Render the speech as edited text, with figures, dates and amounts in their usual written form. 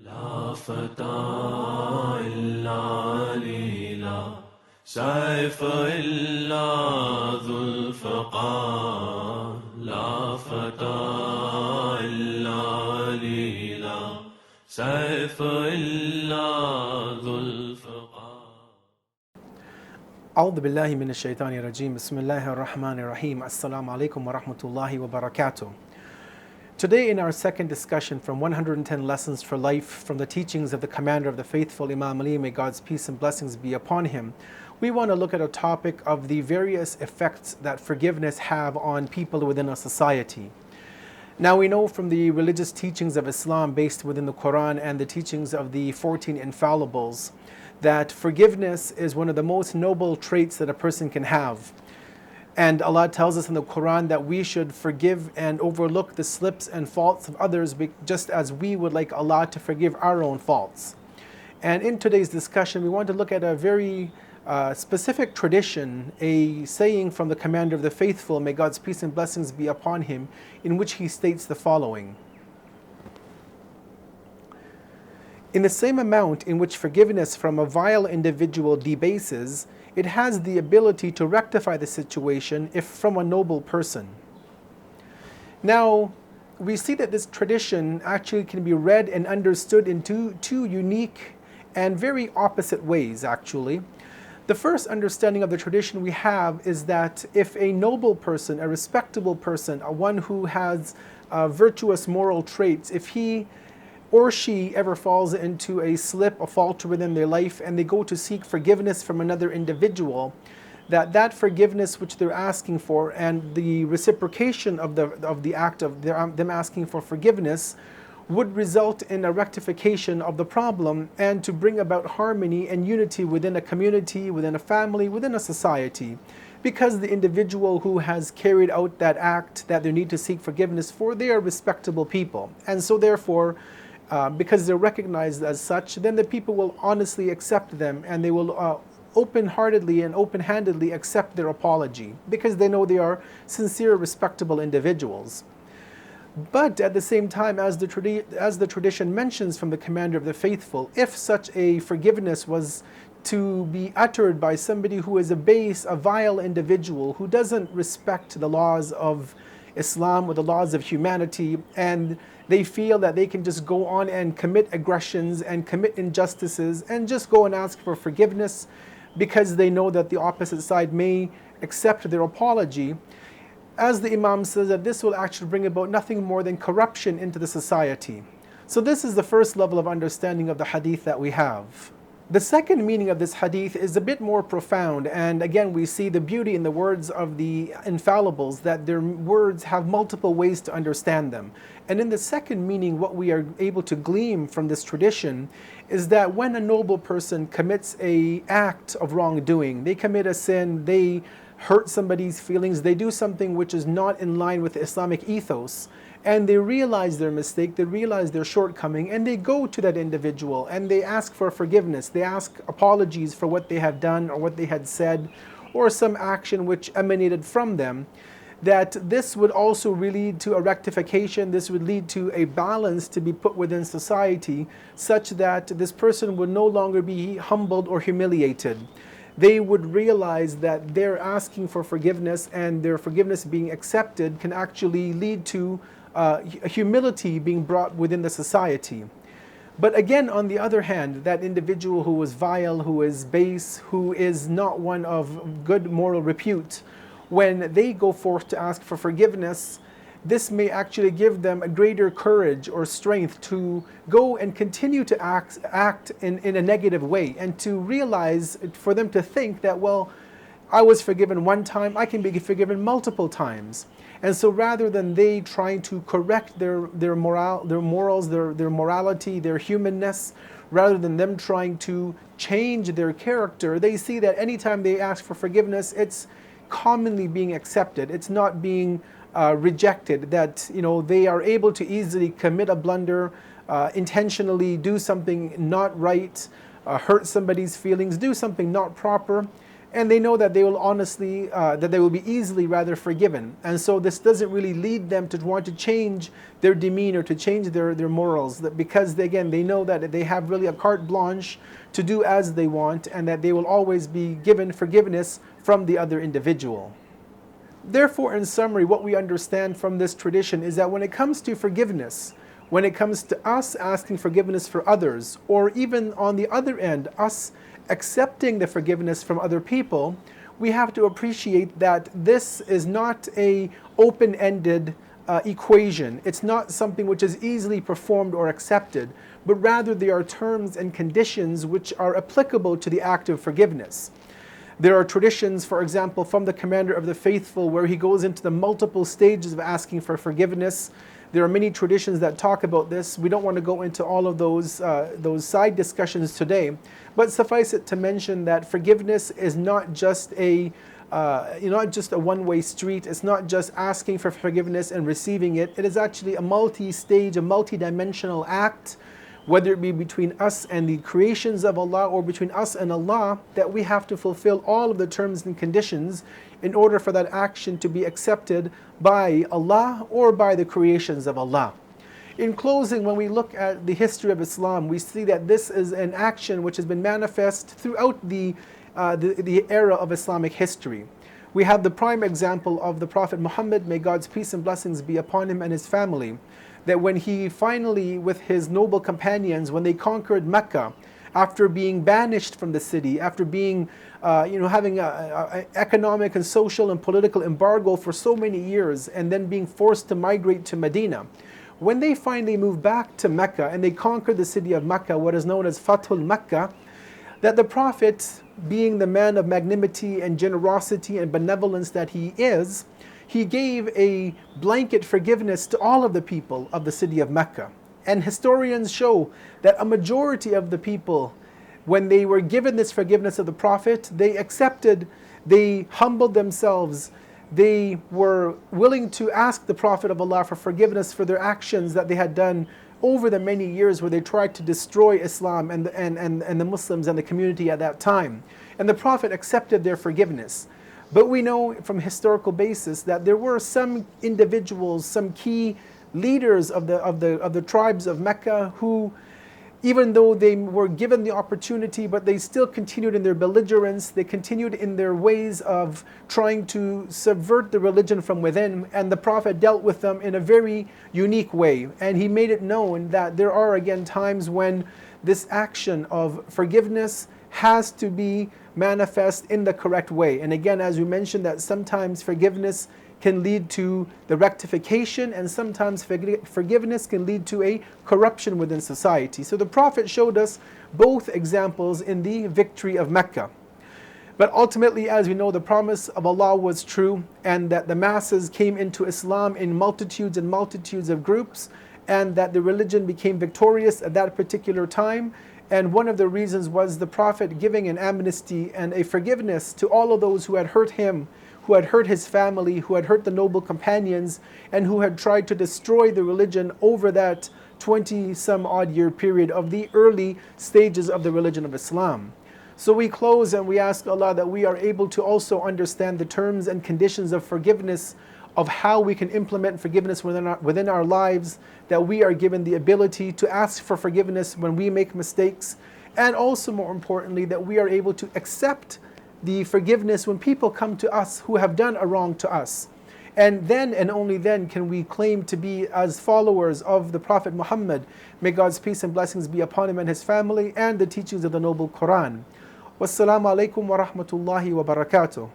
لا فتى إلا علي لا سيف إلا ذو الفقار لا فتى إلا علي لا سيف إلا ذو الفقار. أعوذ بالله من الشيطان الرجيم. بسم الله الرحمن الرحيم. Assalamu alaikum wa rahmatullahi wa barakatuh. Today, in our second discussion from 110 Lessons for Life from the teachings of the Commander of the Faithful, Imam Ali, may God's peace and blessings be upon him, we want to look at a topic of the various effects that forgiveness have on people within a society. Now, we know from the religious teachings of Islam based within the Quran and the teachings of the 14 infallibles that forgiveness is one of the most noble traits that a person can have. And Allah tells us in the Quran that we should forgive and overlook the slips and faults of others just as we would like Allah to forgive our own faults. And in today's discussion, we want to look at a very specific tradition, a saying from the Commander of the Faithful, may God's peace and blessings be upon him, in which he states the following. In the same amount in which forgiveness from a vile individual debases, it has the ability to rectify the situation if from a noble person. Now, we see that this tradition actually can be read and understood in two unique and very opposite ways, actually. The first understanding of the tradition we have is that if a noble person, a respectable person, one who has virtuous moral traits, if he or she ever falls into a slip, a falter within their life, and they go to seek forgiveness from another individual, that forgiveness which they're asking for and the reciprocation of the act of them asking for forgiveness would result in a rectification of the problem and to bring about harmony and unity within a community, within a family, within a society. Because the individual who has carried out that act that they need to seek forgiveness for, they are respectable people. And so therefore, because they're recognized as such, then the people will honestly accept them and they will open-heartedly and open-handedly accept their apology because they know they are sincere, respectable individuals. But at the same time, as the tradition mentions from the Commander of the Faithful, if such a forgiveness was to be uttered by somebody who is a base, a vile individual, who doesn't respect the laws of Islam or the laws of humanity, and they feel that they can just go on and commit aggressions and commit injustices and just go and ask for forgiveness because they know that the opposite side may accept their apology, as the Imam says, that this will actually bring about nothing more than corruption into the society. So this is the first level of understanding of the hadith that we have. The second meaning of this hadith is a bit more profound, and again we see the beauty in the words of the infallibles, that their words have multiple ways to understand them. And in the second meaning, what we are able to glean from this tradition is that when a noble person commits an act of wrongdoing, they commit a sin, they hurt somebody's feelings, they do something which is not in line with the Islamic ethos, and they realize their mistake, they realize their shortcoming, and they go to that individual and they ask for forgiveness, they ask apologies for what they have done or what they had said or some action which emanated from them, that this would also lead to a rectification, this would lead to a balance to be put within society such that this person would no longer be humbled or humiliated. They would realize that their asking for forgiveness and their forgiveness being accepted can actually lead to humility being brought within the society. But again, on the other hand, that individual who is vile, who is base, who is not one of good moral repute, when they go forth to ask for forgiveness, this may actually give them a greater courage or strength to go and continue to act in a negative way, and to realize, for them to think that, well, I was forgiven one time, I can be forgiven multiple times. And so rather than they trying to correct their morals, their morality, their humanness, rather than them trying to change their character, they see that anytime they ask for forgiveness, it's commonly being accepted. It's not being rejected, that they are able to easily commit a blunder, intentionally do something not right, hurt somebody's feelings, do something not proper, and they know that they will honestly, that they will be easily rather forgiven. And so this doesn't really lead them to want to change their demeanor, to change their morals, because again, they know that they have really a carte blanche to do as they want, and that they will always be given forgiveness from the other individual. Therefore, in summary, what we understand from this tradition is that when it comes to forgiveness, when it comes to us asking forgiveness for others, or even on the other end, us accepting the forgiveness from other people, we have to appreciate that this is not a open-ended equation. It's not something which is easily performed or accepted, but rather there are terms and conditions which are applicable to the act of forgiveness. There are traditions, for example, from the Commander of the Faithful, where he goes into the multiple stages of asking for forgiveness. There are many traditions that talk about this. We don't want to go into all of those side discussions today, but suffice it to mention that forgiveness is not just a one-way street. It's not just asking for forgiveness and receiving it. It is actually a multi-stage, a multi-dimensional act, whether it be between us and the creations of Allah or between us and Allah, that we have to fulfill all of the terms and conditions in order for that action to be accepted by Allah or by the creations of Allah. In closing, when we look at the history of Islam, we see that this is an action which has been manifest throughout the era of Islamic history. We have the prime example of the Prophet Muhammad, may God's peace and blessings be upon him and his family, that when he finally, with his noble companions, when they conquered Mecca, after being banished from the city, after being, having an economic and social and political embargo for so many years, and then being forced to migrate to Medina, when they finally moved back to Mecca and they conquered the city of Mecca, what is known as Fathul Mecca, that the Prophet, being the man of magnanimity and generosity and benevolence that he is, he gave a blanket forgiveness to all of the people of the city of Mecca. And historians show that a majority of the people, when they were given this forgiveness of the Prophet, they accepted, they humbled themselves, they were willing to ask the Prophet of Allah for forgiveness for their actions that they had done over the many years where they tried to destroy Islam and the Muslims and the community at that time. And the Prophet accepted their forgiveness. But we know from historical basis that there were some individuals, some key leaders of the tribes of Mecca who, even though they were given the opportunity, but they still continued in their belligerence, they continued in their ways of trying to subvert the religion from within, and the Prophet dealt with them in a very unique way. And he made it known that there are again times when this action of forgiveness has to be manifest in the correct way. And again, as we mentioned, that sometimes forgiveness can lead to the rectification, and sometimes forgiveness can lead to a corruption within society. So the Prophet showed us both examples in the victory of Mecca. But ultimately, as we know, the promise of Allah was true, and that the masses came into Islam in multitudes and multitudes of groups, and that the religion became victorious at that particular time. And one of the reasons was the Prophet giving an amnesty and a forgiveness to all of those who had hurt him, who had hurt his family, who had hurt the noble companions, and who had tried to destroy the religion over that 20-some-odd year period of the early stages of the religion of Islam. So we close and we ask Allah that we are able to also understand the terms and conditions of forgiveness, of how we can implement forgiveness within our lives, that we are given the ability to ask for forgiveness when we make mistakes, and also more importantly, that we are able to accept the forgiveness when people come to us who have done a wrong to us. And then and only then can we claim to be as followers of the Prophet Muhammad, may God's peace and blessings be upon him and his family, and the teachings of the noble Quran. Wassalamu alaikum wa rahmatullahi wa barakatuh.